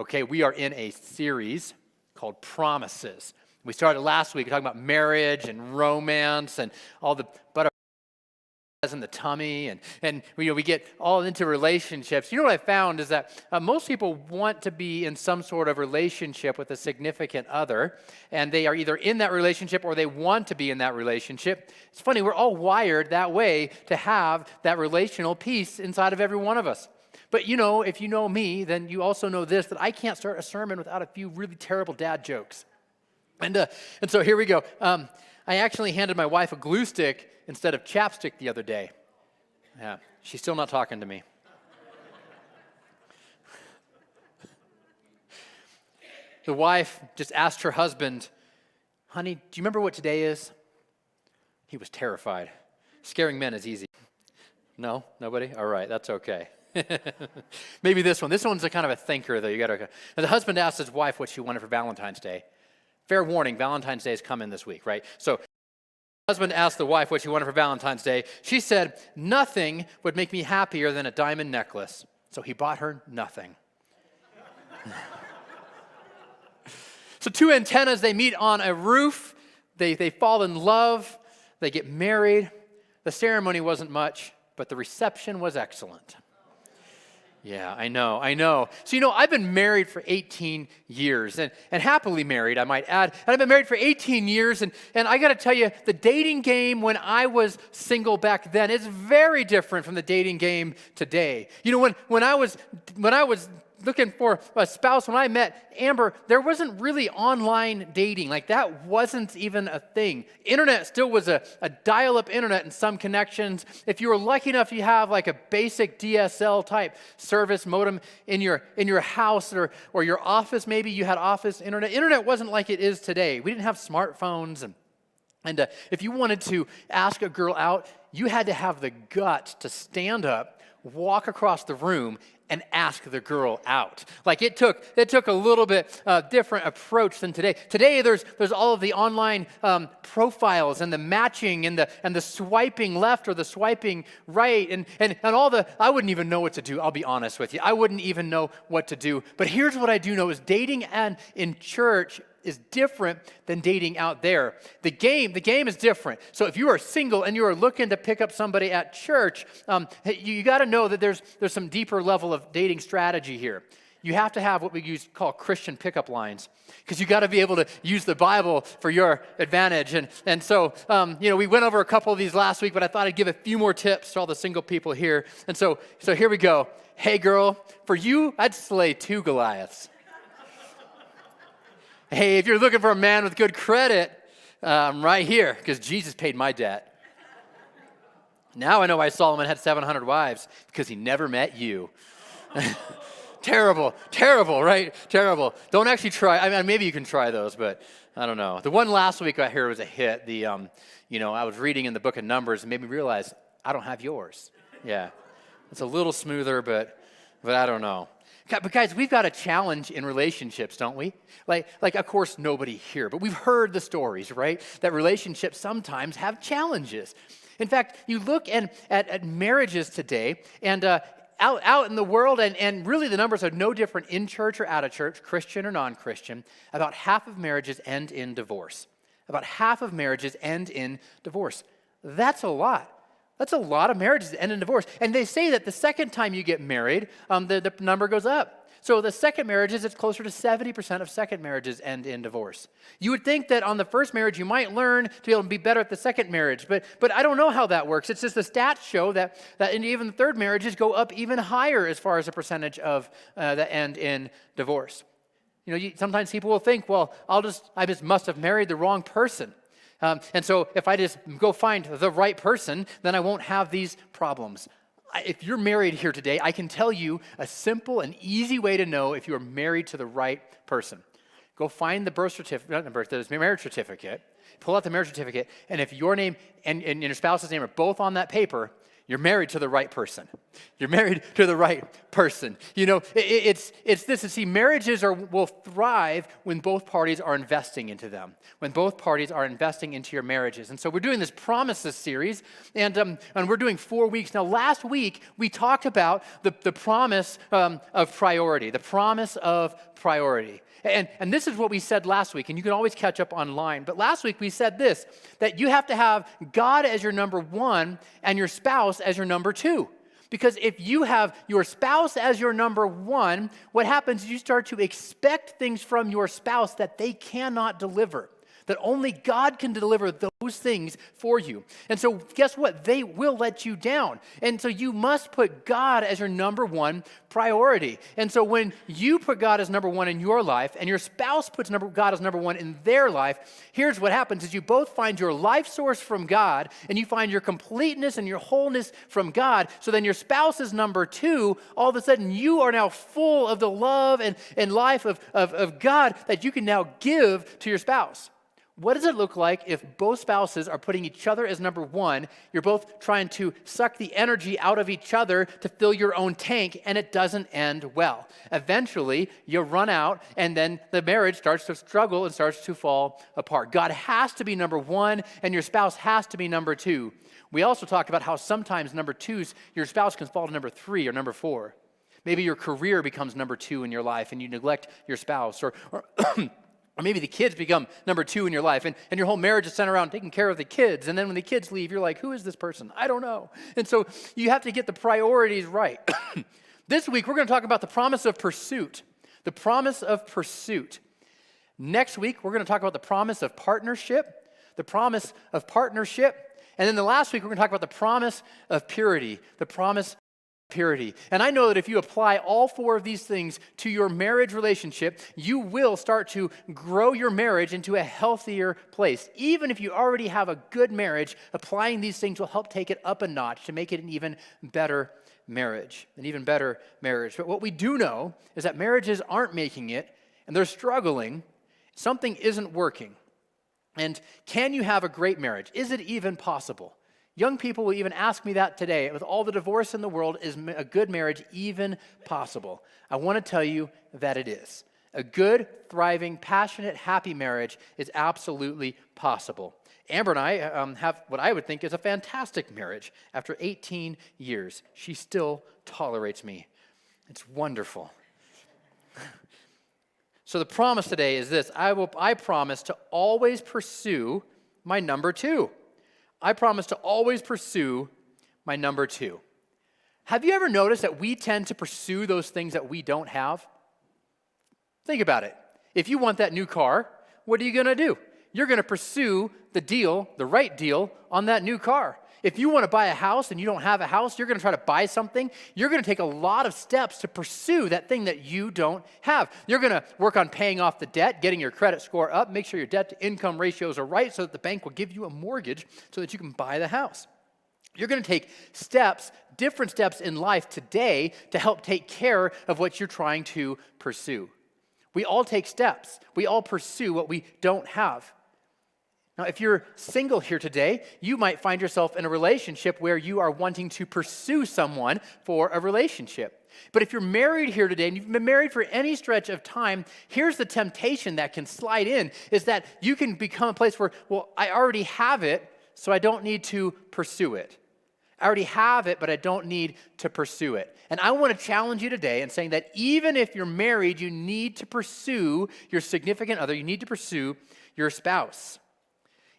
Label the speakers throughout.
Speaker 1: Okay, we are in a series called Promises. We started last week talking about marriage and romance and all the butterflies in the tummy, and we get all into relationships. You know what I found is that most people want to be in some sort of relationship with a significant other, and they are either in that relationship or they want to be in that relationship. It's funny, we're all wired that way to have that relational piece inside of every one of us. But if you know me, then you also know this, that I can't start a sermon without a few really terrible dad jokes. And so here we go. I actually handed my wife a glue stick instead of chapstick the other day. Yeah, she's still not talking to me. The wife just asked her husband, "Honey, do you remember what today is?" He was terrified. Scaring men is easy. No? Nobody? All right, that's okay. Maybe this one. This one's a kind of a thinker, though. Now, the husband asked his wife what she wanted for Valentine's Day. Fair warning, Valentine's Day is coming this week, right? So the husband asked the wife what she wanted for Valentine's Day. She said, "Nothing would make me happier than a diamond necklace." So he bought her nothing. So two antennas, they meet on a roof. They fall in love. They get married. The ceremony wasn't much, but the reception was excellent. Yeah, I know. So, I've been married for 18 years, and happily married, I might add. And I've been married for 18 years, and I got to tell you, the dating game when I was single back then is very different from the dating game today. When I was looking for a spouse, when I met Amber, there wasn't really online dating. Like, that wasn't even a thing. Internet still was a dial-up internet in some connections. If you were lucky enough to have like a basic DSL type service modem in your house or your office, maybe you had office internet. Internet wasn't like it is today. We didn't have smartphones, and if you wanted to ask a girl out, you had to have the guts to stand up, walk across the room, and ask the girl out. Like, it took a little bit different approach than today. Today, there's all of the online profiles and the matching and the swiping left or the swiping right and all the. I wouldn't even know what to do. I'll be honest with you. I wouldn't even know what to do. But here's what I do know: is dating and in church is different than dating out there. The game is different. So if you are single and you are looking to pick up somebody at church, you got to know that there's some deeper level of dating strategy here. You have to have what we call Christian pickup lines, because you got to be able to use the Bible for your advantage. And so we went over a couple of these last week, but I thought I'd give a few more tips to all the single people here. And so here we go. Hey girl, for you, I'd slay 2 Goliaths. Hey, if you're looking for a man with good credit, I'm right here, because Jesus paid my debt. Now I know why Solomon had 700 wives, because he never met you. Terrible, right? Terrible. Don't actually try. I mean, maybe you can try those, but I don't know. The one last week I heard was a hit. I was reading in the book of Numbers and made me realize I don't have yours. Yeah, it's a little smoother, but I don't know. But guys, we've got a challenge in relationships, don't we? Like, of course, nobody here, but we've heard the stories, right? That relationships sometimes have challenges. In fact, you look at marriages today, and out in the world, and really the numbers are no different in church or out of church, Christian or non-Christian, about half of marriages end in divorce. About half of marriages end in divorce. That's a lot. That's a lot of marriages that end in divorce. And they say that the second time you get married, the number goes up. So the second marriages, it's closer to 70% of second marriages end in divorce. You would think that on the first marriage, you might learn to be able to be better at the second marriage. But I don't know how that works. It's just the stats show that even the third marriages go up even higher as far as the percentage of that end in divorce. Sometimes people will think, well, I just must have married the wrong person. And so if I just go find the right person, then I won't have these problems. If you're married here today, I can tell you a simple and easy way to know if you are married to the right person. Go find the marriage certificate, pull out the marriage certificate, and if your name and your spouse's name are both on that paper, You're married to the right person. You're married to the right person. You know, it's this. See, marriages will thrive when both parties are investing into them, when both parties are investing into your marriages. And so we're doing this Promises series, and we're doing 4 weeks. Now, last week, we talked about the promise of priority, the promise of priority. And this is what we said last week, and you can always catch up online. But last week we said this, that you have to have God as your number one and your spouse as your number two. Because if you have your spouse as your number one, what happens is you start to expect things from your spouse that they cannot deliver, that only God can deliver those things for you. And so guess what? They will let you down. And so you must put God as your number one priority. And so when you put God as number one in your life and your spouse puts God as number one in their life, here's what happens is you both find your life source from God and you find your completeness and your wholeness from God. So then your spouse is number two. All of a sudden you are now full of the love and life of God that you can now give to your spouse. What does it look like if both spouses are putting each other as number one? You're both trying to suck the energy out of each other to fill your own tank, and it doesn't end well. Eventually, you run out, and then the marriage starts to struggle and starts to fall apart. God has to be number one, and your spouse has to be number two. We also talked about how sometimes number twos, your spouse can fall to number three or number four. Maybe your career becomes number two in your life, and you neglect your spouse, or maybe the kids become number two in your life, and your whole marriage is centered around taking care of the kids. And then when the kids leave, you're like, who is this person? I don't know. And so you have to get the priorities right. This week, we're going to talk about the promise of pursuit. The promise of pursuit. Next week, we're going to talk about the promise of partnership. The promise of partnership. And then the last week, we're going to talk about the promise of purity. The promise purity. And I know that if you apply all four of these things to your marriage relationship, you will start to grow your marriage into a healthier place. Even if you already have a good marriage, applying these things will help take it up a notch to make it an even better marriage. An even better marriage. But what we do know is that marriages aren't making it, and they're struggling. Something isn't working. And can you have a great marriage? Is it even possible? Young people will even ask me that today. With all the divorce in the world, is a good marriage even possible? I want to tell you that it is. A good, thriving, passionate, happy marriage is absolutely possible. Amber and I have what I would think is a fantastic marriage. After 18 years, she still tolerates me. It's wonderful. So the promise today is this. I promise to always pursue my number two. I promise to always pursue my number two. Have you ever noticed that we tend to pursue those things that we don't have? Think about it. If you want that new car, what are you going to do? You're going to pursue the deal, the right deal on that new car. If you want to buy a house and you don't have a house, you're going to try to buy something. You're going to take a lot of steps to pursue that thing that you don't have. You're going to work on paying off the debt, getting your credit score up, make sure your debt-to-income ratios are right so that the bank will give you a mortgage so that you can buy the house. You're going to take steps, different steps in life today to help take care of what you're trying to pursue. We all take steps. We all pursue what we don't have. Now, if you're single here today, you might find yourself in a relationship where you are wanting to pursue someone for a relationship. But if you're married here today and you've been married for any stretch of time, here's the temptation that can slide in, is that you can become a place where, well, I already have it, so I don't need to pursue it. I already have it, but I don't need to pursue it. And I want to challenge you today in saying that even if you're married, you need to pursue your significant other. You need to pursue your spouse.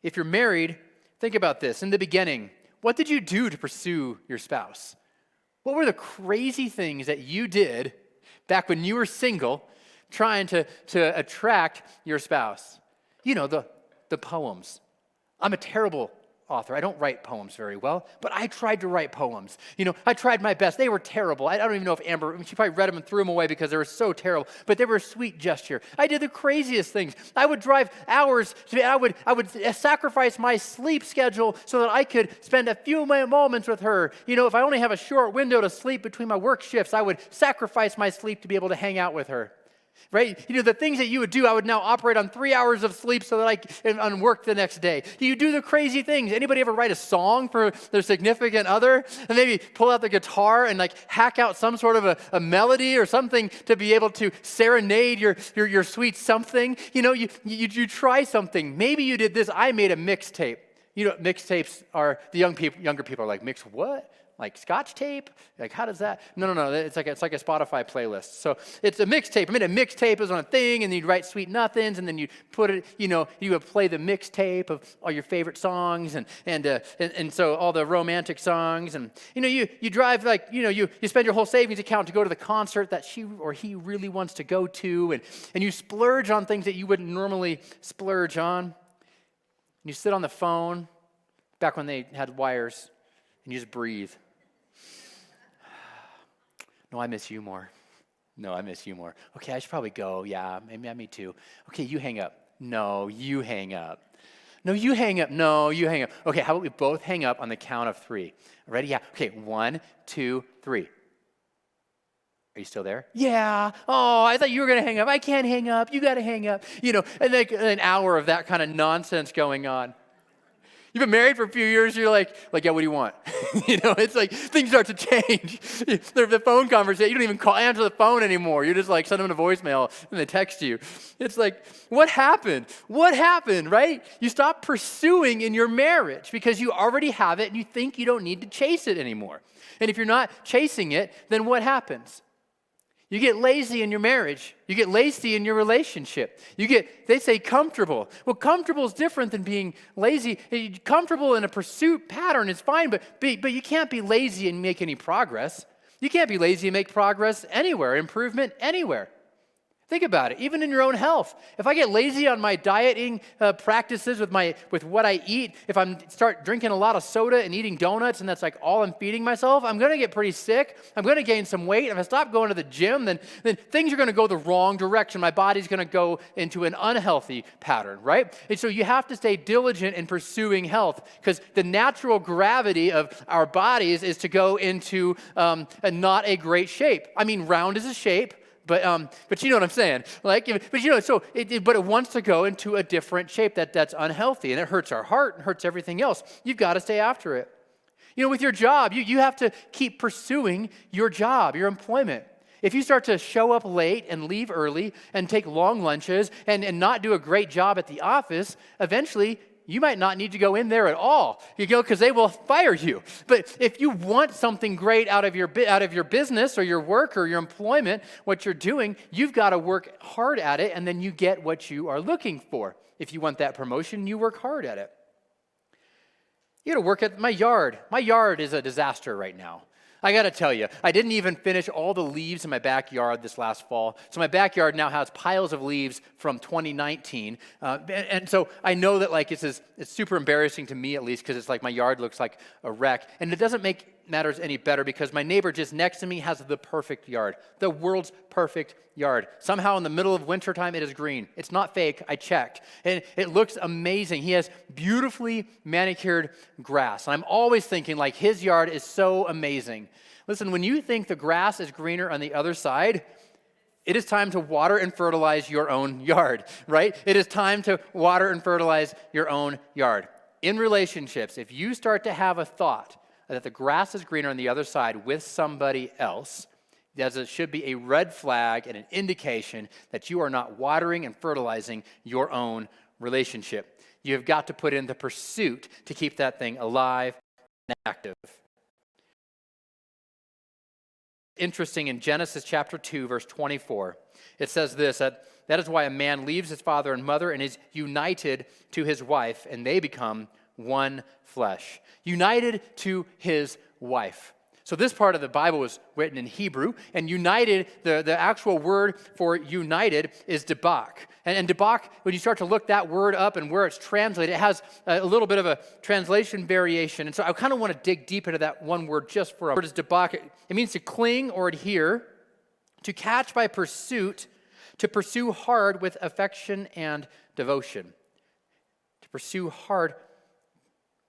Speaker 1: If you're married, think about this. In the beginning, what did you do to pursue your spouse? What were the crazy things that you did back when you were single trying to attract your spouse? You know, the poems. I'm a terrible author. I don't write poems very well, but I tried to write poems. You know, I tried my best. They were terrible. I don't even know if Amber, she probably read them and threw them away because they were so terrible, but they were a sweet gesture. I did the craziest things. I would drive hours. I would sacrifice my sleep schedule so that I could spend a few moments with her. You know, if I only have a short window to sleep between my work shifts, I would sacrifice my sleep to be able to hang out with her. right? The things that you would do, I would now operate on 3 hours of sleep so that I can work the next day. You do the crazy things. Anybody ever write a song for their significant other and maybe pull out the guitar and like hack out some sort of a melody or something to be able to serenade your sweet something? You try something. Maybe you did this. I made a mixtape. Mixtapes are, younger people are like, mix what? Like Scotch tape? Like, how does that? No. It's like a Spotify playlist. So it's a mixtape. I mean, a mixtape is on a thing, and you'd write sweet nothings, and then you put it, you would play the mixtape of all your favorite songs, and so all the romantic songs, and you drive like, you spend your whole savings account to go to the concert that she or he really wants to go to, and you splurge on things that you wouldn't normally splurge on. And you sit on the phone, back when they had wires, and you just breathe. No, I miss you more. No, I miss you more. Okay, I should probably go. Yeah, maybe me too. Okay, you hang up. No, you hang up. No, you hang up. No, you hang up. Okay, how about we both hang up on the count of 3? Ready? Yeah. Okay, 1, 2, 3. Are you still there? Yeah. Oh, I thought you were going to hang up. I can't hang up. You got to hang up. And like an hour of that kind of nonsense going on. You've been married for a few years, you're like, yeah, what do you want? It's like things start to change. The phone conversation, you don't even answer the phone anymore. You're just like, send them a voicemail and they text you. It's like, what happened? What happened, right? You stop pursuing in your marriage because you already have it and you think you don't need to chase it anymore. And if you're not chasing it, then what happens? You get lazy in your marriage. You get lazy in your relationship. They say comfortable. Well, comfortable is different than being lazy. Comfortable in a pursuit pattern is fine, but you can't be lazy and make any progress. You can't be lazy and make progress anywhere, improvement anywhere. Think about it, even in your own health. If I get lazy on my dieting practices with what I eat, if I start drinking a lot of soda and eating donuts and that's like all I'm feeding myself, I'm going to get pretty sick. I'm going to gain some weight. If I stop going to the gym, then things are going to go the wrong direction. My body's going to go into an unhealthy pattern, right? And so you have to stay diligent in pursuing health because the natural gravity of our bodies is to go into not a great shape. I mean, round is a shape. But you know what I'm saying, but it wants to go into a different shape that's unhealthy, and it hurts our heart and hurts everything else. You've got to stay after it. With your job, you have to keep pursuing your job, your employment. If you start to show up late and leave early and take long lunches and not do a great job at the office, eventually you might not need to go in there at all, because they will fire you. But if you want something great out of your business or your work or your employment, what you're doing, you've got to work hard at it, and then you get what you are looking for. If you want that promotion, you work hard at it. You got to work at my yard. My yard is a disaster right now. I got to tell you, I didn't even finish all the leaves in my backyard this last fall. So my backyard now has piles of leaves from 2019. And so I know that it's super embarrassing to me, at least, because it's like my yard looks like a wreck. And it doesn't make matters any better because my neighbor just next to me has the perfect yard, the world's perfect yard. Somehow in the middle of wintertime, it is green. It's not fake. I checked. And it looks amazing. He has beautifully manicured grass. And I'm always thinking, his yard is so amazing. Listen, when you think the grass is greener on the other side, it is time to water and fertilize your own yard, right? It is time to water and fertilize your own yard. In relationships, if you start to have a thought that the grass is greener on the other side with somebody else, it should be a red flag and an indication that you are not watering and fertilizing your own relationship. You have got to put in the pursuit to keep that thing alive and active. Interesting, in Genesis chapter 2, verse 24, it says this, that is why a man leaves his father and mother and is united to his wife, and they become one flesh. United to his wife. So this part of the Bible was written in Hebrew, and united, the actual word for united is debak. And debak, when you start to look that word up and where it's translated, it has a little bit of a translation variation. And so I kind of want to dig deep into that one word just for a word. Is debak. It means to cling or adhere, to catch by pursuit, to pursue hard with affection and devotion. To pursue hard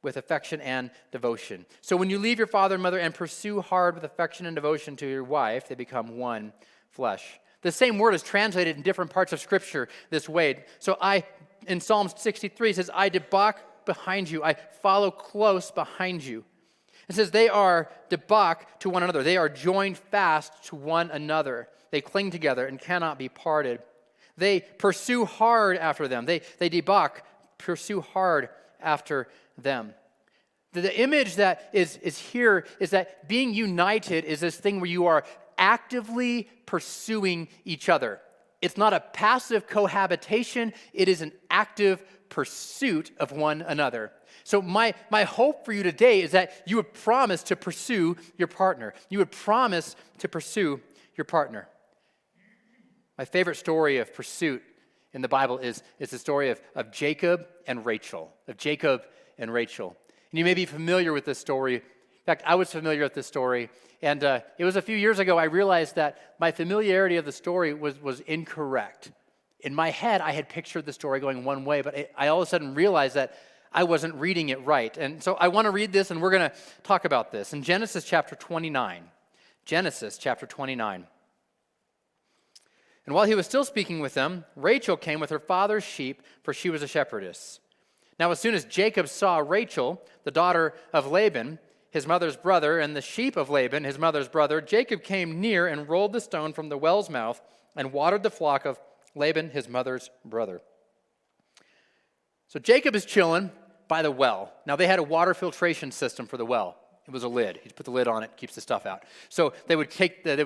Speaker 1: with affection and devotion. So when you leave your father and mother and pursue hard with affection and devotion to your wife, they become one flesh. The same word is translated in different parts of Scripture this way. So in Psalm 63, it says, I debach behind you. I follow close behind you. It says they are debach to one another. They are joined fast to one another. They cling together and cannot be parted. They pursue hard after them. They debach, pursue hard after them. The image that is here is that being united is this thing where you are actively pursuing each other. It's not a passive cohabitation. It is an active pursuit of one another. So my hope for you today is that you would promise to pursue your partner. You would promise to pursue your partner. My favorite story of pursuit in the Bible is the story of Jacob and Rachel. And you may be familiar with this story. In fact, I was familiar with this story. And it was a few years ago I realized that my familiarity of the story was incorrect. In my head, I had pictured the story going one way, but I all of a sudden realized that I wasn't reading it right. And so I want to read this, and we're going to talk about this. In Genesis chapter 29. And while he was still speaking with them, Rachel came with her father's sheep, for she was a shepherdess. Now as soon as Jacob saw Rachel, the daughter of Laban, his mother's brother, and the sheep of Laban, his mother's brother, Jacob came near and rolled the stone from the well's mouth and watered the flock of Laban, his mother's brother. So Jacob is chilling by the well. Now they had a water filtration system for the well. It was a lid. He'd put the lid on it, keeps the stuff out. So they would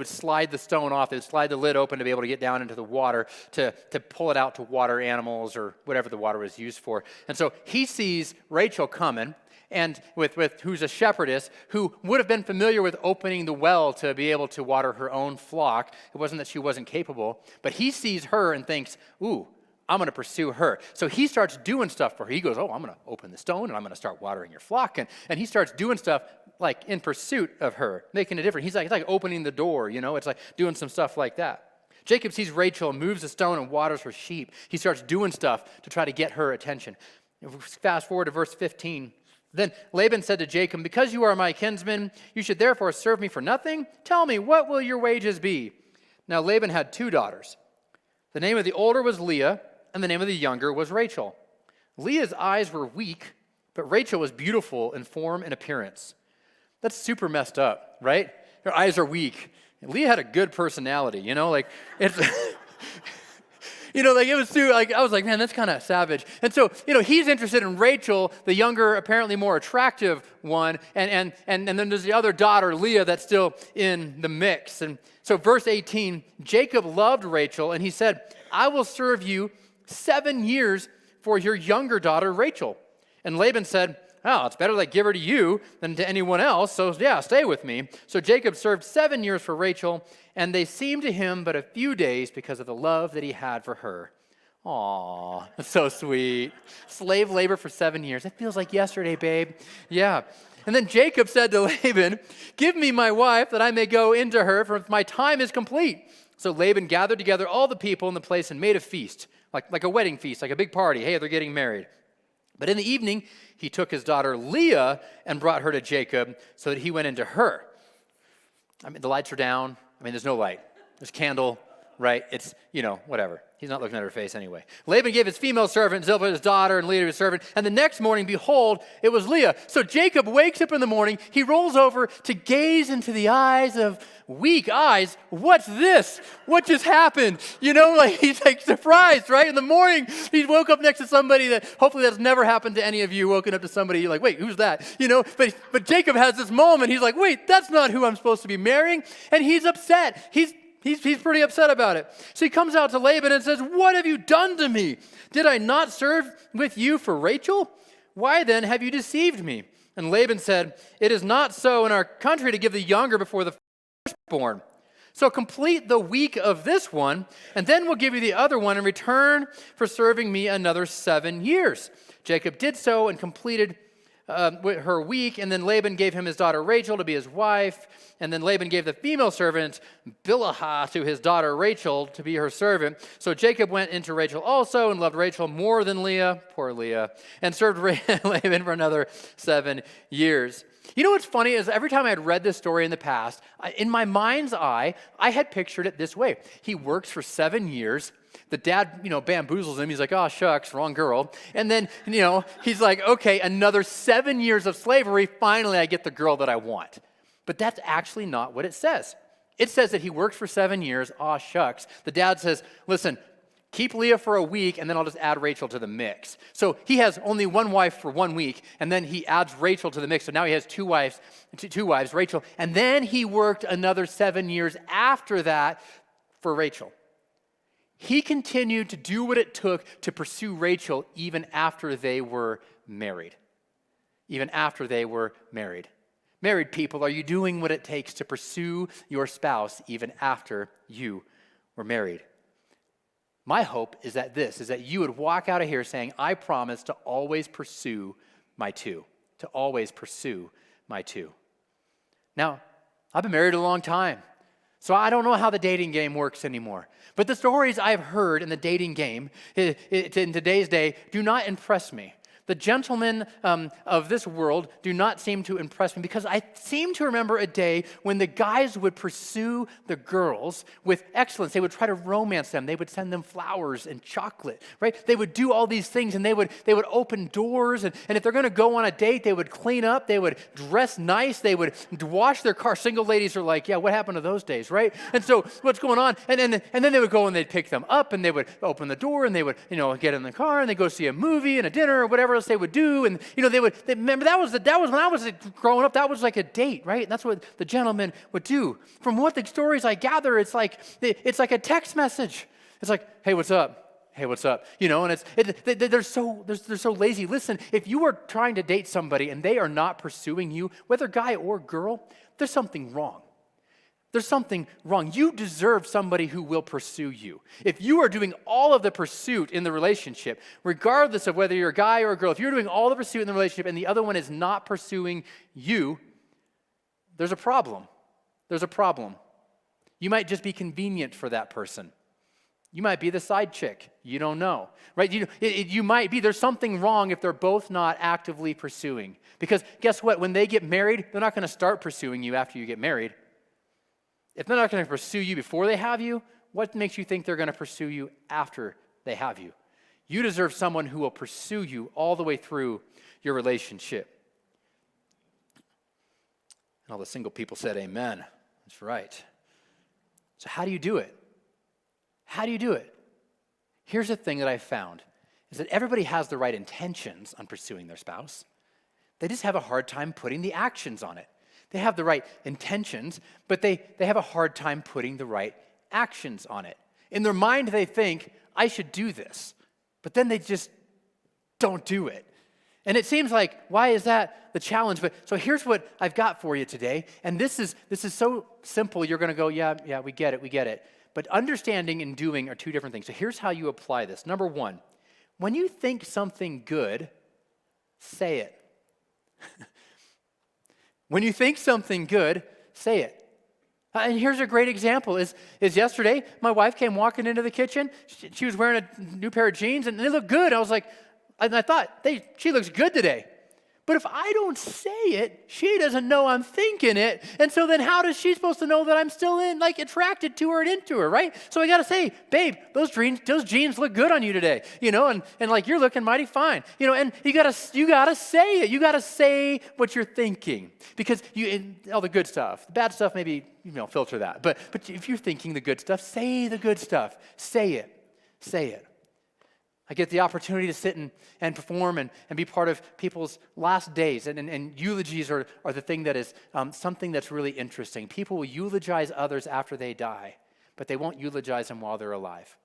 Speaker 1: slide the stone off. They would slide the lid open to be able to get down into the water to pull it out to water animals or whatever the water was used for. And so he sees Rachel coming, and with who's a shepherdess who would have been familiar with opening the well to be able to water her own flock. It wasn't that she wasn't capable, but he sees her and thinks, ooh, I'm going to pursue her. So he starts doing stuff for her. He goes, I'm going to open the stone and I'm going to start watering your flock. And he starts doing stuff like in pursuit of her, making a difference. He's like opening the door, It's like doing some stuff like that. Jacob sees Rachel and moves the stone and waters her sheep. He starts doing stuff to try to get her attention. Fast forward to verse 15. Then Laban said to Jacob, because you are my kinsman, you should therefore serve me for nothing. Tell me, what will your wages be? Now Laban had 2 daughters. The name of the older was Leah, and the name of the younger was Rachel. Leah's eyes were weak, but Rachel was beautiful in form and appearance. That's super messed up, right? Her eyes are weak. Leah had a good personality, it's... it was too, I was like, man, that's kind of savage. And so, he's interested in Rachel, the younger, apparently more attractive one, and then there's the other daughter, Leah, that's still in the mix. And so verse 18, Jacob loved Rachel, and he said, I will serve you 7 years for your younger daughter, Rachel. And Laban said, it's better that I give her to you than to anyone else, so yeah, stay with me. So Jacob served 7 years for Rachel, and they seemed to him but a few days because of the love that he had for her. Aw, that's so sweet. Slave labor for 7 years. It feels like yesterday, babe. Yeah. And then Jacob said to Laban, give me my wife that I may go into her, for my time is complete. So Laban gathered together all the people in the place and made a feast, like a wedding feast, like a big party. Hey, they're getting married. But in the evening, he took his daughter Leah and brought her to Jacob so that he went into her. The lights are down. There's no light. There's candle, right? It's, whatever. He's not looking at her face anyway. Laban gave his female servant Zilpah his daughter and Leah his servant. And the next morning, behold, it was Leah. So Jacob wakes up in the morning. He rolls over to gaze into the eyes of weak eyes. What's this? What just happened? He's like surprised, right? In the morning, he woke up next to somebody that hopefully that's never happened to any of you, woken up to somebody, you're like, wait, who's that? But Jacob has this moment. He's like, wait, that's not who I'm supposed to be marrying. And he's upset. He's pretty upset about it. So he comes out to Laban and says, what have you done to me? Did I not serve with you for Rachel? Why then have you deceived me? And Laban said, it is not so in our country to give the younger before the firstborn. So complete the week of this one, and then we'll give you the other one in return for serving me another 7 years. Jacob did so and completed her week, and then Laban gave him his daughter Rachel to be his wife, and then Laban gave the female servant Bilhah to his daughter Rachel to be her servant. So Jacob went into Rachel also and loved Rachel more than Leah, poor Leah, and served Laban for another 7 years. You know what's funny is every time I had read this story in the past, in my mind's eye, I had pictured it this way. He works for 7 years. The dad, bamboozles him. He's like, oh, shucks, wrong girl. And then, he's like, okay, another 7 years of slavery. Finally, I get the girl that I want. But that's actually not what it says. It says that he works for 7 years. Aw, shucks. The dad says, listen, keep Leah for a week, and then I'll just add Rachel to the mix. So he has only one wife for 1 week, and then he adds Rachel to the mix. So now he has two wives, Rachel. And then he worked another 7 years after that for Rachel. He continued to do what it took to pursue Rachel even after they were married. Even after they were married. Married people, are you doing what it takes to pursue your spouse even after you were married? My hope is that you would walk out of here saying, I promise to always pursue my two. To always pursue my two. Now, I've been married a long time, so I don't know how the dating game works anymore. But the stories I've heard in the dating game in today's day do not impress me. The gentlemen of this world do not seem to impress me because I seem to remember a day when the guys would pursue the girls with excellence. They would try to romance them. They would send them flowers and chocolate, right? They would do all these things, and they would open doors. And if they're going to go on a date, they would clean up. They would dress nice. They would wash their car. Single ladies are like, yeah, what happened to those days, right? And so what's going on? And then they would go and they'd pick them up, and they would open the door, and they would get in the car, and they'd go see a movie and a dinner or whatever else they would do. And remember that was when I was growing up, that was like a date, right? And that's what the gentleman would do. From what the stories I gather, it's like a text message. It's like, hey, what's up? Hey, what's up? And they're so lazy. Listen, if you are trying to date somebody and they are not pursuing you, whether guy or girl, there's something wrong. There's something wrong. You deserve somebody who will pursue you. If you are doing all of the pursuit in the relationship, regardless of whether you're a guy or a girl, if you're doing all the pursuit in the relationship and the other one is not pursuing you, there's a problem. There's a problem. You might just be convenient for that person. You might be the side chick. You don't know, right? You might be. There's something wrong if they're both not actively pursuing. Because guess what? When they get married, they're not going to start pursuing you after you get married. If they're not going to pursue you before they have you, what makes you think they're going to pursue you after they have you? You deserve someone who will pursue you all the way through your relationship. And all the single people said amen. That's right. So how do you do it? How do you do it? Here's the thing that I found, is that everybody has the right intentions on pursuing their spouse. They just have a hard time putting the actions on it. They have the right intentions, but they have a hard time putting the right actions on it. In their mind, they think, I should do this. But then they just don't do it. And it seems like, why is that the challenge? But so here's what I've got for you today. And this is so simple, you're going to go, yeah, we get it. But understanding and doing are two different things. So here's how you apply this. Number one, when you think something good, say it. When you think something good, say it. And here's a great example is yesterday, my wife came walking into the kitchen. She was wearing a new pair of jeans, and they looked good. I was like, and I thought, she looks good today. But if I don't say it, she doesn't know I'm thinking it. And so then how is she supposed to know that I'm still attracted to her and into her, right? So I got to say, babe, those jeans look good on you today, and you're looking mighty fine, and you got to say it. You got to say what you're thinking, because all the good stuff, the bad stuff, maybe, filter that. But if you're thinking the good stuff, say the good stuff. Say it. Say it. I get the opportunity to sit and perform and be part of people's last days. And eulogies are the thing that is something that's really interesting. People will eulogize others after they die, but they won't eulogize them while they're alive.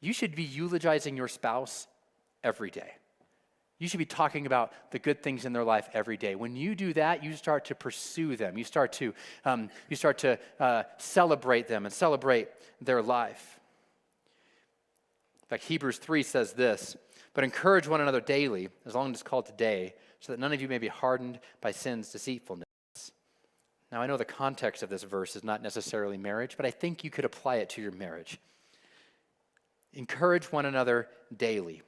Speaker 1: You should be eulogizing your spouse every day. You should be talking about the good things in their life every day. When you do that, you start to pursue them. You start to celebrate them and celebrate their life. In fact, Hebrews 3 says this, but encourage one another daily, as long as it's called today, so that none of you may be hardened by sin's deceitfulness. Now, I know the context of this verse is not necessarily marriage, but I think you could apply it to your marriage. Encourage one another daily.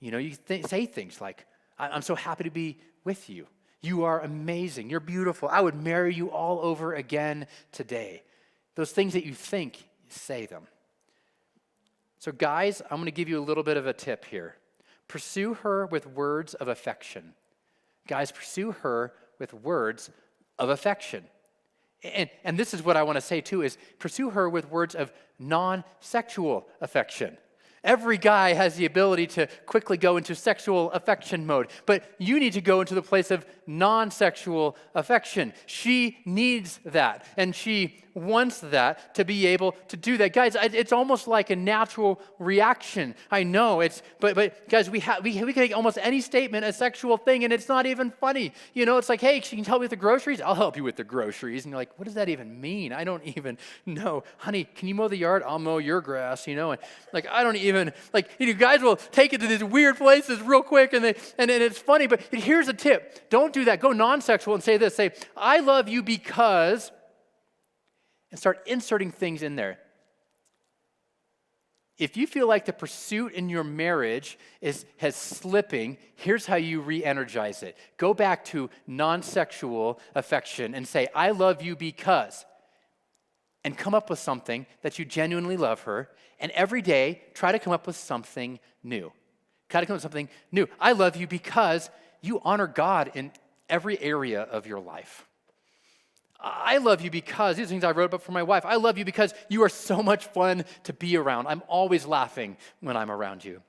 Speaker 1: You say things like, I'm so happy to be with you. You are amazing. You're beautiful. I would marry you all over again today. Those things that you think, say them. So guys, I'm going to give you a little bit of a tip here. Pursue her with words of affection. Guys, pursue her with words of affection. And this is what I want to say too, is pursue her with words of non-sexual affection. Every guy has the ability to quickly go into sexual affection mode, but you need to go into the place of non-sexual affection. She needs that, and she wants that to be able to do that. Guys, it's almost like a natural reaction. I know but guys, we can make almost any statement a sexual thing, and it's not even funny. You know, it's like, hey, can you help me with the groceries? I'll help you with the groceries. And you're like, what does that even mean? I don't even know. Honey, can you mow the yard? I'll mow your grass, and like, I don't even, like, guys will take it to these weird places real quick, and it's funny, but here's a tip. Don't do that. Go non-sexual and say this. Say, I love you because, and start inserting things in there. If you feel like the pursuit in your marriage has slipping, here's how you re-energize it. Go back to non-sexual affection and say, I love you because, and come up with something that you genuinely love her, and every day try to come up with something new. Try to come up with something new. I love you because you honor God in every area of your life. I love you because, these are things I wrote about for my wife. I love you because you are so much fun to be around. I'm always laughing when I'm around you.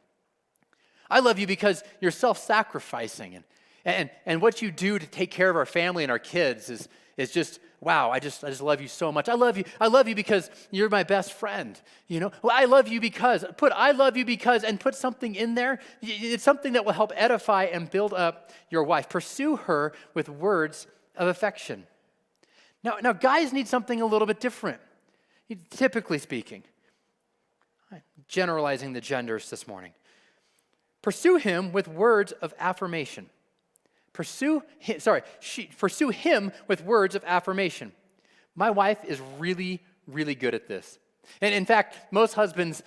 Speaker 1: I love you because you're self-sacrificing. And what you do to take care of our family and our kids is just, wow, I just love you so much. I love you because you're my best friend. Well, I love you because, I love you because, and put something in there. It's something that will help edify and build up your wife. Pursue her with words of affection. Now, guys need something a little bit different, typically speaking. I'm generalizing the genders this morning. Pursue him with words of affirmation. Pursue him with words of affirmation. My wife is really, really good at this. And in fact, most husbands,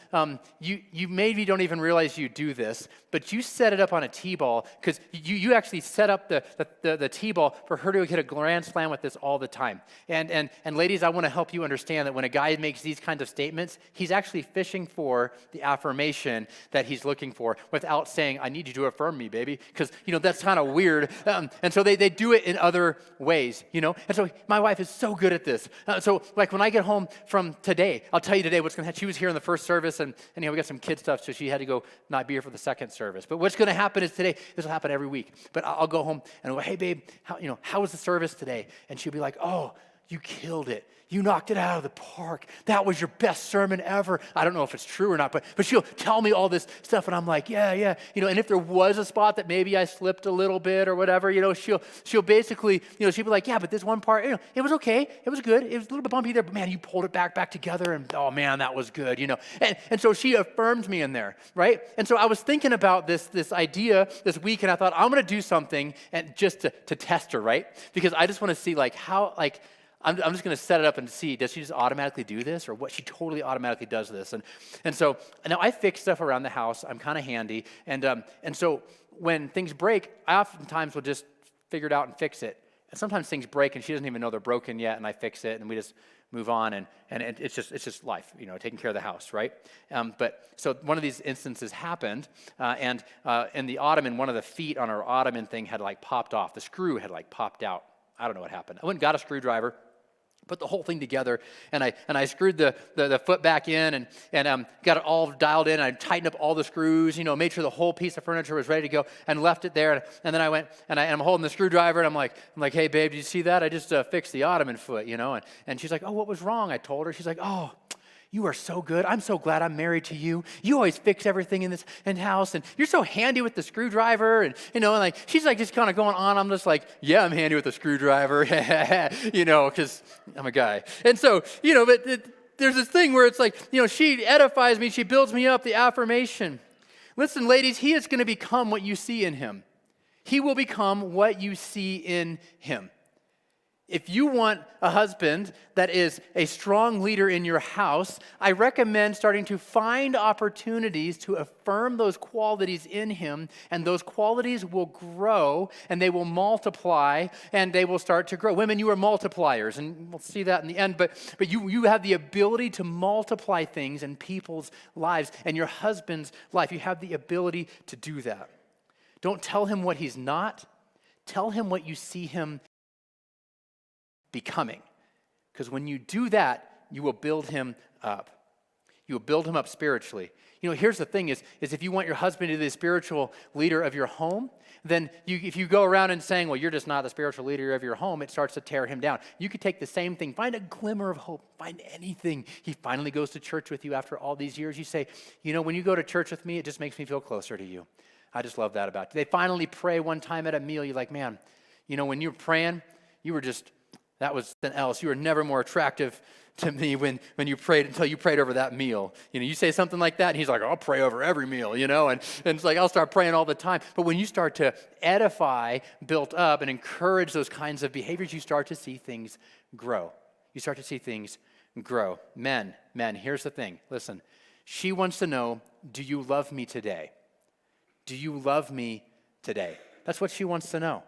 Speaker 1: you maybe don't even realize you do this, but you set it up on a T-ball because you actually set up the T-ball for her to hit a grand slam with this all the time. And ladies, I want to help you understand that when a guy makes these kinds of statements, he's actually fishing for the affirmation that he's looking for without saying, I need you to affirm me, baby, because, that's kind of weird. And so they do it in other ways, And so my wife is so good at this. So like when I get home from today, I'll tell you today what's going to happen. She was here in the first service, and we got some kid stuff, so she had to go not be here for the second service. But what's going to happen is today, this will happen every week, but I'll go home and I'll go, hey, babe, how was the service today? And she'll be like, oh, you killed it. You knocked it out of the park. That was your best sermon ever. I don't know if it's true or not, but she'll tell me all this stuff, and I'm like, yeah. And if there was a spot that maybe I slipped a little bit or whatever, she'll basically, she'll be like, yeah, but this one part, it was okay. It was good. It was a little bit bumpy there, but man, you pulled it back together, and oh man, that was good, And so she affirmed me in there, right? And so I was thinking about this idea this week, and I thought, I'm going to do something and just to test her, right? Because I just want to see how I'm just going to set it up and see, does she just automatically do this, or what? She totally automatically does this. And so now I fix stuff around the house. I'm kind of handy. And so when things break, I oftentimes will just figure it out and fix it. And sometimes things break and she doesn't even know they're broken yet, and I fix it and we just move on. And it's just life, taking care of the house, right? But so one of these instances happened, and in the ottoman, one of the feet on our ottoman thing had popped off. The screw had popped out. I don't know what happened. I went and got a screwdriver, put the whole thing together, and I screwed the foot back in and got it all dialed in. I tightened up all the screws, made sure the whole piece of furniture was ready to go, and left it there. And then I went and I'm holding the screwdriver, and I'm like, hey babe, did you see that? I just fixed the ottoman foot, And she's like, oh, what was wrong? I told her. She's like, oh, you are so good. I'm so glad I'm married to you. You always fix everything in this house, and you're so handy with the screwdriver. And she's just kind of going on. I'm just like, yeah, I'm handy with the screwdriver, because I'm a guy. And so, but there's this thing where it's she edifies me, she builds me up, the affirmation. Listen, ladies, he is going to become what you see in him. He will become what you see in him. If you want a husband that is a strong leader in your house, I recommend starting to find opportunities to affirm those qualities in him, and those qualities will grow, and they will multiply, and they will start to grow. Women, you are multipliers, and we'll see that in the end, but you have the ability to multiply things in people's lives, and your husband's life. You have the ability to do that. Don't tell him what he's not. Tell him what you see him becoming. Because when you do that, you will build him up. You will build him up spiritually. Here's the thing is if you want your husband to be the spiritual leader of your home, then if you go around and saying, well, you're just not the spiritual leader of your home, it starts to tear him down. You could take the same thing, find a glimmer of hope, find anything. He finally goes to church with you after all these years. You say, when you go to church with me, it just makes me feel closer to you. I just love that about you. They finally pray one time at a meal. You're like, man, when you were praying, you were just... that was something else. You were never more attractive to me when you prayed until you prayed over that meal. You say something like that, and he's like, I'll pray over every meal, and it's like, I'll start praying all the time. But when you start to edify, build up, and encourage those kinds of behaviors, you start to see things grow. You start to see things grow. Men, here's the thing. Listen, she wants to know, do you love me today? Do you love me today? That's what she wants to know.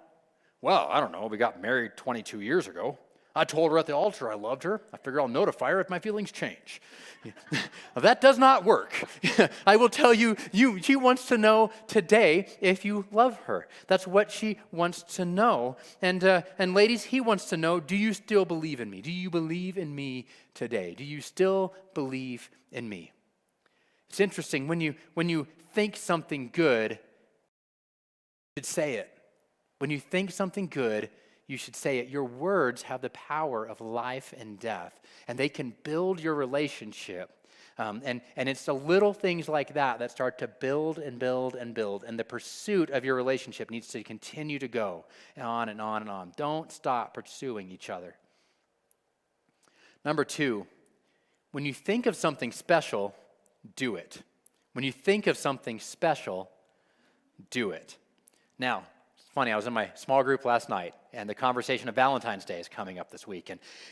Speaker 1: Well, I don't know. We got married 22 years ago. I told her at the altar I loved her. I figure I'll notify her if my feelings change. That does not work. I will tell you, she wants to know today if you love her. That's what she wants to know. And ladies, he wants to know, do you still believe in me? Do you believe in me today? Do you still believe in me? It's interesting. When you think something good, you should say it. When you think something good, you should say it. Your words have the power of life and death, and they can build your relationship. And it's the little things like that start to build and build and build, and the pursuit of your relationship needs to continue to go on and on and on. Don't stop pursuing each other. Number 2, when you think of something special, do it. When you think of something special, do it. Now, funny, I was in my small group last night, and the conversation of Valentine's Day is coming up this week.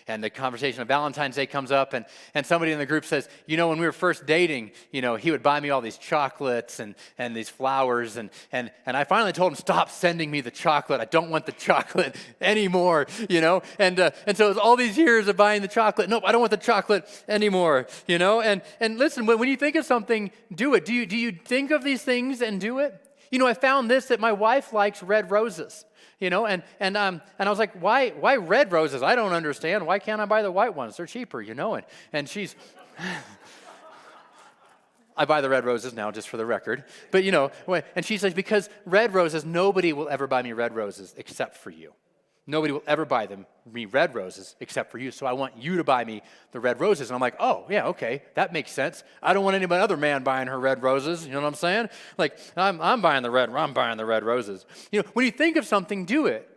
Speaker 1: And the conversation of Valentine's Day comes up, and somebody in the group says, when we were first dating, he would buy me all these chocolates and these flowers. And I finally told him, stop sending me the chocolate. I don't want the chocolate anymore, And so it was all these years of buying the chocolate. Nope, I don't want the chocolate anymore, And listen, when you think of something, do it. Do you think of these things and do it? I found this, that my wife likes red roses, and I was like, why red roses? I don't understand. Why can't I buy the white ones? They're cheaper, and she's, I buy the red roses now, just for the record, but and she says, because red roses, nobody will ever buy me red roses except for you. Nobody will ever buy me red roses except for you, so I want you to buy me the red roses. And I'm like, oh, yeah, okay, that makes sense. I don't want any other man buying her red roses, you know what I'm saying? Like, I'm buying the red roses. When you think of something, do it.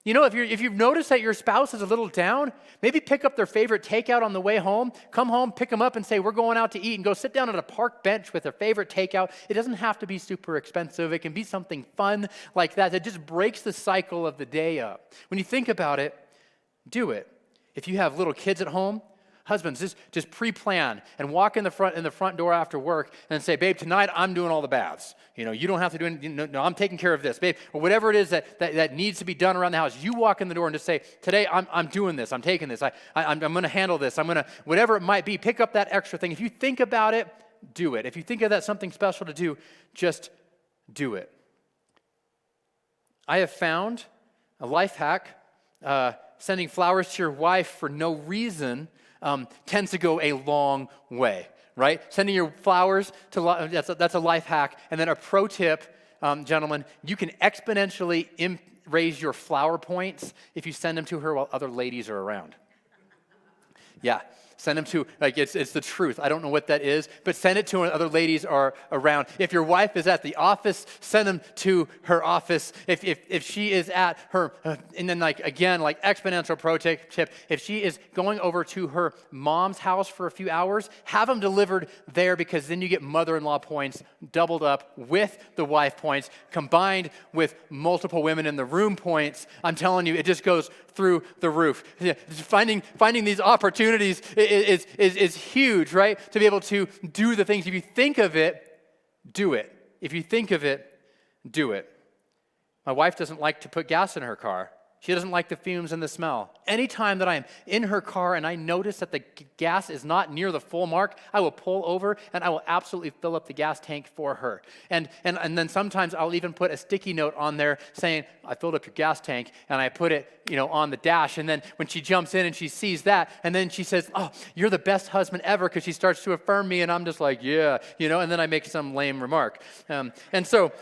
Speaker 1: If you've noticed that your spouse is a little down, maybe pick up their favorite takeout on the way home, come home, pick them up and say, we're going out to eat, and go sit down at a park bench with their favorite takeout. It doesn't have to be super expensive. It can be something fun like that just breaks the cycle of the day up. When you think about it, do it. If you have little kids at home, husbands, just pre-plan and walk in the front door after work and say, babe, tonight I'm doing all the baths. You don't have to do anything. No, I'm taking care of this, babe. Or whatever it is that needs to be done around the house. You walk in the door and just say, today I'm doing this. I'm taking this. I'm going to handle this. I'm going to, whatever it might be, pick up that extra thing. If you think about it, do it. If you think of that something special to do, just do it. I have found a life hack, sending flowers to your wife for no reason tends to go a long way, right? Sending your flowers that's a life hack. And then a pro tip, gentlemen, you can exponentially raise your flower points if you send them to her while other ladies are around. Yeah, Send them to, like, it's the truth. I don't know what that is, but send it to when other ladies are around. If your wife is at the office, send them to her office. If she is at her, and then like, again, like exponential pro tip, if she is going over to her mom's house for a few hours, have them delivered there, because then you get mother-in-law points doubled up with the wife points, combined with multiple women in the room points. I'm telling you, it just goes through the roof. Yeah, finding these opportunities is huge, right? To be able to do the things. If you think of it, do it. If you think of it, do it. My wife doesn't like to put gas in her car. She doesn't like the fumes and the smell. Anytime that I am in her car and I notice that the gas is not near the full mark, I will pull over and I will absolutely fill up the gas tank for her. And then sometimes I'll even put a sticky note on there saying, I filled up your gas tank, and I put it, on the dash. And then when she jumps in and she sees that, and then she says, oh, you're the best husband ever, because she starts to affirm me, and I'm just like, yeah, and then I make some lame remark. And so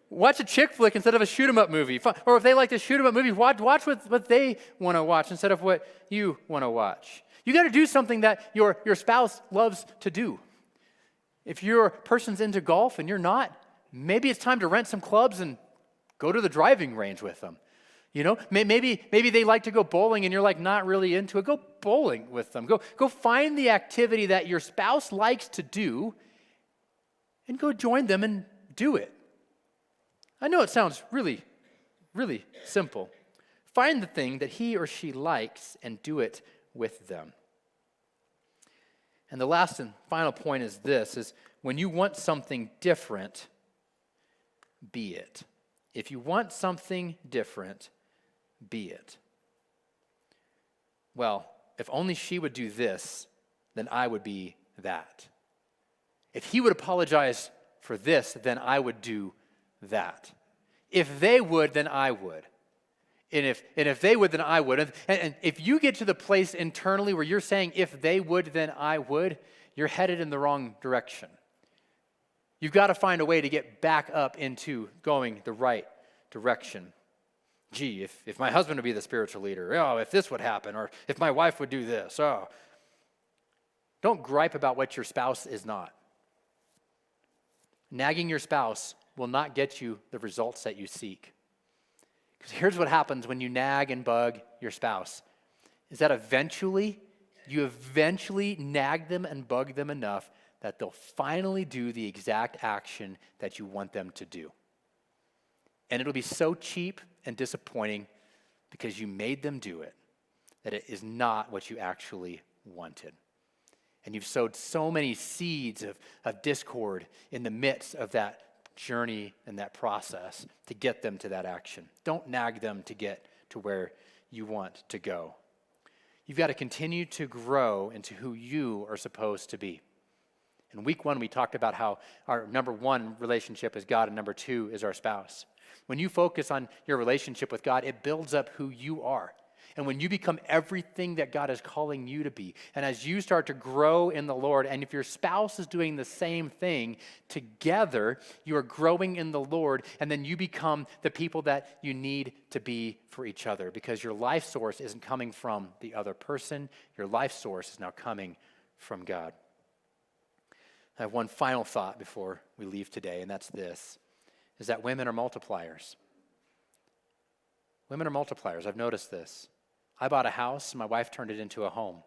Speaker 1: watch a chick flick instead of a shoot-'em-up movie. Or if they like to shoot-'em-up movie, watch what they want to watch instead of what you want to watch. You got to do something that your spouse loves to do. If your person's into golf and you're not, maybe it's time to rent some clubs and go to the driving range with them. Maybe they like to go bowling and you're like not really into it. Go bowling with them. Go find the activity that your spouse likes to do and go join them and do it. I know it sounds really, really simple. Find the thing that he or she likes and do it with them. And the last and final point is this, is when you want something different, be it. If you want something different, be it. Well, if only she would do this, then I would be that. If he would apologize for this, then I would do that. If they would, then I would. And if they would, then I would. And if you get to the place internally where you're saying, if they would, then I would, you're headed in the wrong direction. You've got to find a way to get back up into going the right direction. Gee, if my husband would be the spiritual leader, if this would happen, or if my wife would do this, Don't gripe about what your spouse is not. Nagging your spouse will not get you the results that you seek. Because here's what happens when you nag and bug your spouse, is that you eventually nag them and bug them enough that they'll finally do the exact action that you want them to do. And it'll be so cheap and disappointing because you made them do it, that it is not what you actually wanted. And you've sowed so many seeds of discord in the midst of that journey and that process to get them to that action. Don't nag them to get to where you want to go. You've got to continue to grow into who you are supposed to be. In week 1, we talked about how our number 1 relationship is God and number 2 is our spouse. When you focus on your relationship with God, it builds up who you are. And when you become everything that God is calling you to be, and as you start to grow in the Lord, and if your spouse is doing the same thing, together you are growing in the Lord, and then you become the people that you need to be for each other, because your life source isn't coming from the other person. Your life source is now coming from God. I have one final thought before we leave today, and that's this, is that women are multipliers. Women are multipliers. I've noticed this. I bought a house, and my wife turned it into a home.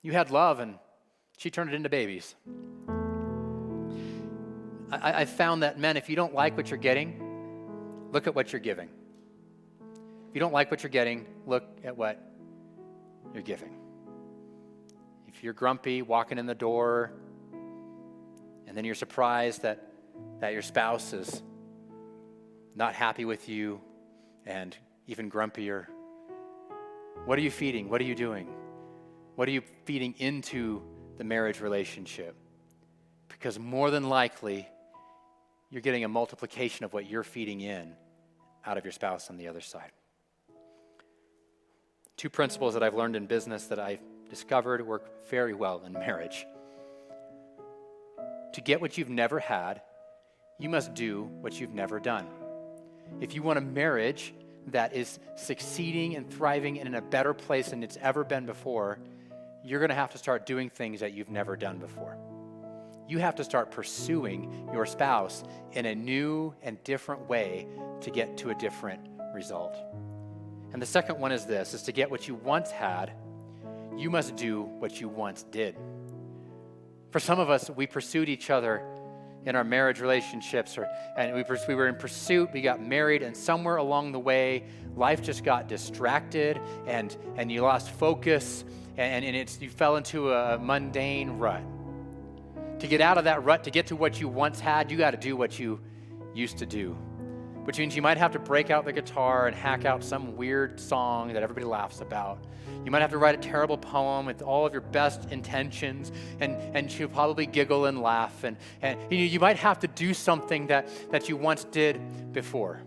Speaker 1: You had love, and she turned it into babies. I found that, men, if you don't like what you're getting, look at what you're giving. If you don't like what you're getting, look at what you're giving. If you're grumpy, walking in the door, and then you're surprised that your spouse is not happy with you and even grumpier, what are you feeding? What are you doing? What are you feeding into the marriage relationship? Because more than likely, you're getting a multiplication of what you're feeding in out of your spouse on the other side. 2 principles that I've learned in business that I've discovered work very well in marriage. To get what you've never had, you must do what you've never done. If you want a marriage that is succeeding and thriving and in a better place than it's ever been before, you're going to have to start doing things that you've never done before. You have to start pursuing your spouse in a new and different way to get to a different result. And the second one is this, is to get what you once had, you must do what you once did. For some of us, we pursued each other in our marriage relationships, and we were in pursuit, we got married, and somewhere along the way, life just got distracted, and you lost focus, and you fell into a mundane rut. To get out of that rut, to get to what you once had, you got to do what you used to do. Which means you might have to break out the guitar and hack out some weird song that everybody laughs about. You might have to write a terrible poem with all of your best intentions, and you'll probably giggle and laugh. And you might have to do something that you once did before.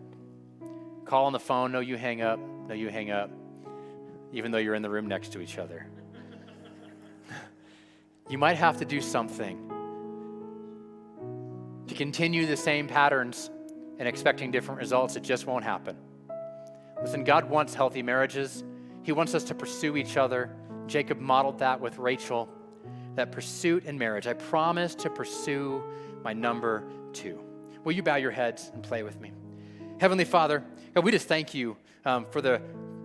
Speaker 1: Call on the phone, no, you hang up, even though you're in the room next to each other. You might have to do something to continue the same patterns and expecting different results. It just won't happen. Listen, God wants healthy marriages. He wants us to pursue each other. Jacob modeled that with Rachel, that pursuit in marriage. I promise to pursue my number 2. Will you bow your heads and play with me? Heavenly Father, God, we just thank you for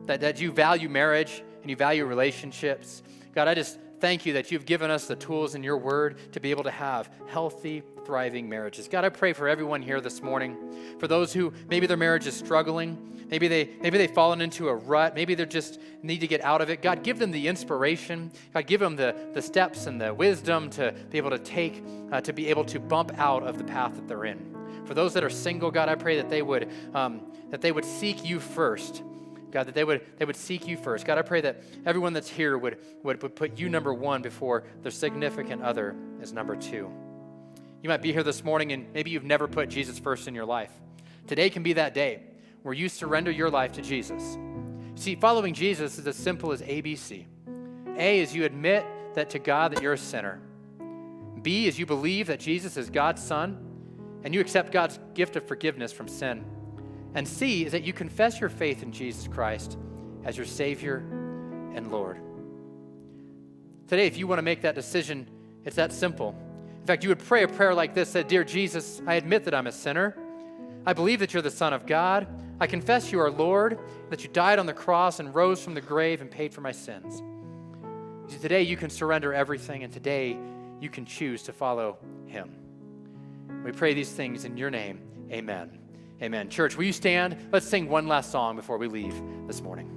Speaker 1: that you value marriage and you value relationships. God, I just thank you that you've given us the tools in your word to be able to have healthy, thriving marriages. God, I pray for everyone here this morning, for those who maybe their marriage is struggling, maybe they've fallen into a rut, maybe they just need to get out of it. God, give them the inspiration. God, give them the steps and the wisdom to be able to take, to be able to bump out of the path that they're in. For those that are single, God, I pray that they would seek you first. God, that they would seek you first. God, I pray that everyone that's here would put you number 1 before their significant other as number 2. You might be here this morning and maybe you've never put Jesus first in your life. Today can be that day where you surrender your life to Jesus. See, following Jesus is as simple as ABC. A is you admit that to God that you're a sinner. B is you believe that Jesus is God's Son and you accept God's gift of forgiveness from sin. And C is that you confess your faith in Jesus Christ as your Savior and Lord. Today, if you want to make that decision, it's that simple. In fact, you would pray a prayer like this, that, Dear Jesus, I admit that I'm a sinner. I believe that you're the Son of God. I confess you are Lord, that you died on the cross and rose from the grave and paid for my sins. See, today you can surrender everything, and today you can choose to follow him. We pray these things in your name. Amen. Amen. Church, will you stand? Let's sing one last song before we leave this morning.